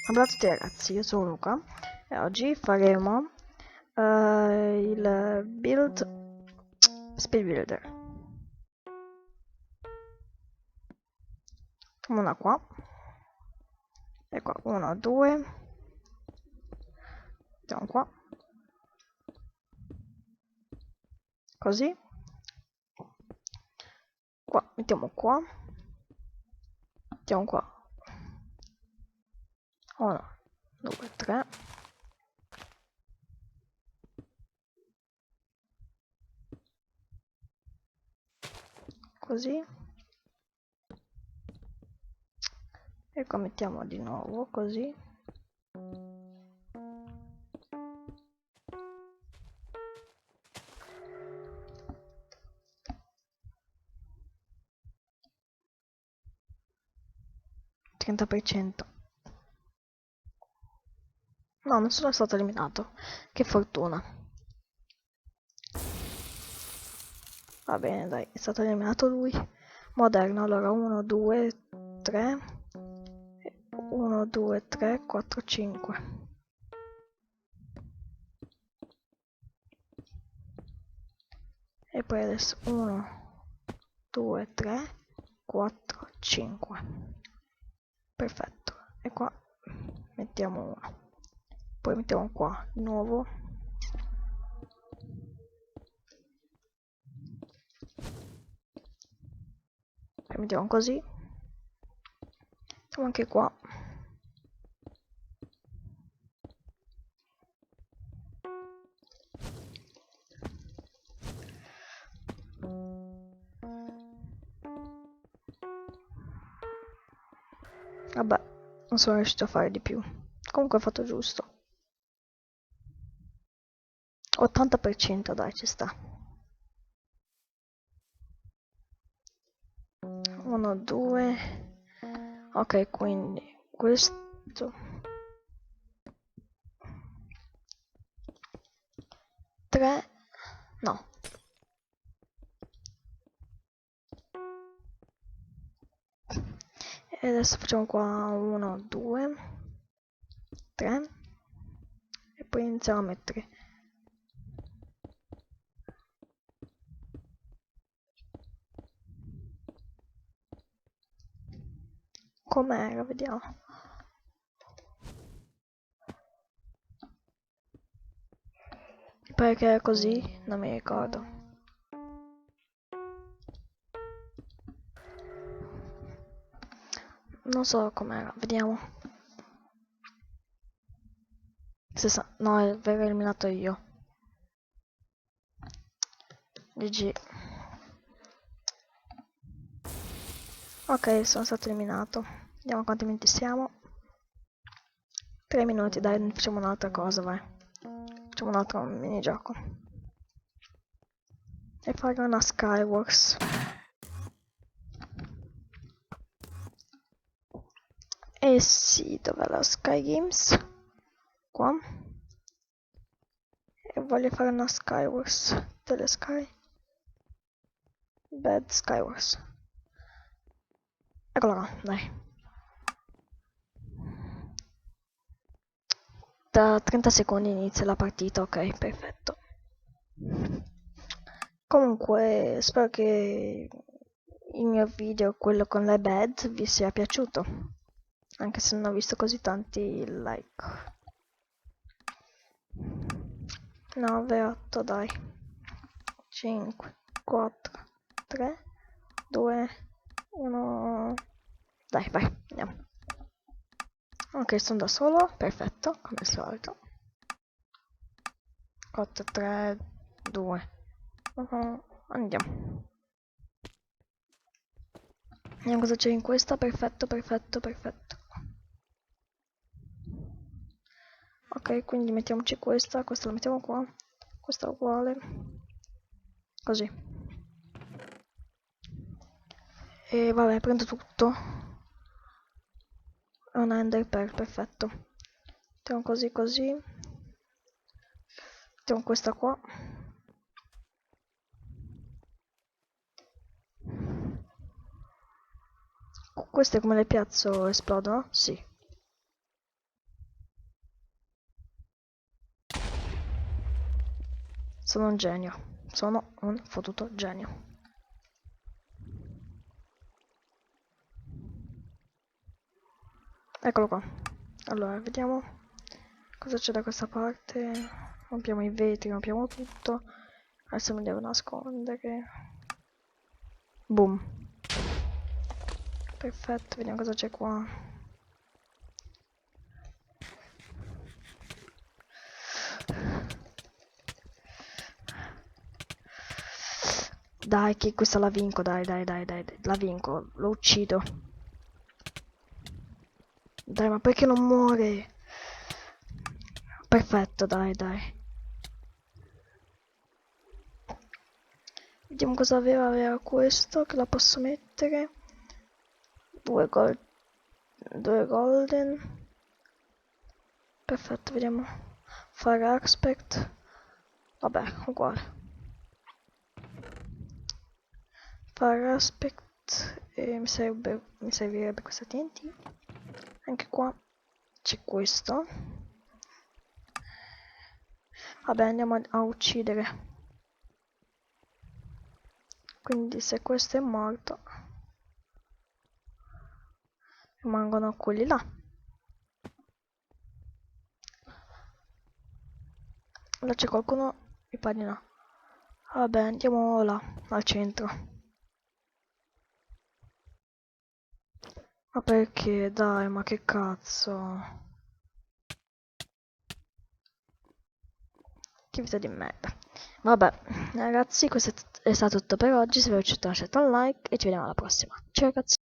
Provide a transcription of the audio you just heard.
Ciao a tutti ragazzi, io sono Luca e oggi faremo il build Speed Builder. Una qua, e qua, 1, 2, mettiamo qua, così, qua, mettiamo qua, mettiamo qua, 1, 2, 3, così, e qua mettiamo di nuovo così. %. No, non sono stato eliminato. Che fortuna. Va bene, dai, è stato eliminato lui. Moderno, allora 1, 2, 3. 1, 2, 3, 4, 5. E poi adesso 1, 2, 3, 4, 5. Perfetto. E qua mettiamo 1. Poi mettiamo qua di nuovo. Poi mettiamo così. Mettiamo anche qua. Vabbè, non sono riuscito a fare di più. Comunque ho fatto giusto. 80% dai, ci sta. 1, 2. Ok, quindi questo 3. No. E adesso facciamo qua 1, 2, 3. E poi iniziamo a mettere. Com'era? Vediamo. Perché è così? Non mi ricordo. Non so com'era, vediamo. No, è vero, eliminato io. GG. Ok, sono stato eliminato. Vediamo quanti minuti siamo. 3 minuti, dai, facciamo un'altra cosa, vai. Facciamo un altro minigioco. E fare una Skywars. E sì, dov'è la Sky Games? Qua. E voglio fare una Skywars. Delle Sky. Bad Skywars. Eccola qua, dai. Da 30 secondi inizia la partita, ok, perfetto. Comunque, spero che il mio video, quello con le bed, vi sia piaciuto. Anche se non ho visto così tanti like. 9, 8, dai. 5, 4, 3, 2, 1. Dai, vai, andiamo. Ok, sono da solo, perfetto, come al solito. 8, 3, 2. Andiamo. Vediamo cosa c'è in questa, perfetto, perfetto, perfetto. Ok, quindi mettiamoci questa la mettiamo qua, questa uguale, così. E vabbè, prendo tutto. È un ender pearl, perfetto. Mettiamo così, così. Mettiamo questa qua. Queste come le piazzo esplodono? Sì. Sono un genio. Sono un fottuto genio. Eccolo qua. Allora, vediamo cosa c'è da questa parte. Rompiamo i vetri, rompiamo tutto. Adesso mi devo nascondere. Boom. Perfetto, vediamo cosa c'è qua. Dai, che questa la vinco, dai, la vinco, lo uccido. Dai, ma perché non muore? Perfetto, dai. Vediamo cosa aveva questo, che la posso mettere. Due golden. Perfetto, vediamo. Fire aspect. Vabbè, uguale. Fire aspect. E mi servirebbe questa TNT. Anche qua c'è questo. Vabbè, andiamo a uccidere. Quindi se questo è morto, rimangono quelli là. Là c'è qualcuno? Mi pare di no. Vabbè, andiamo là, al centro. Ma perché? Dai, ma che cazzo? Che vita di merda. Vabbè, ragazzi, questo è stato tutto per oggi. Se vi è piaciuto lasciate un like e ci vediamo alla prossima. Ciao ragazzi.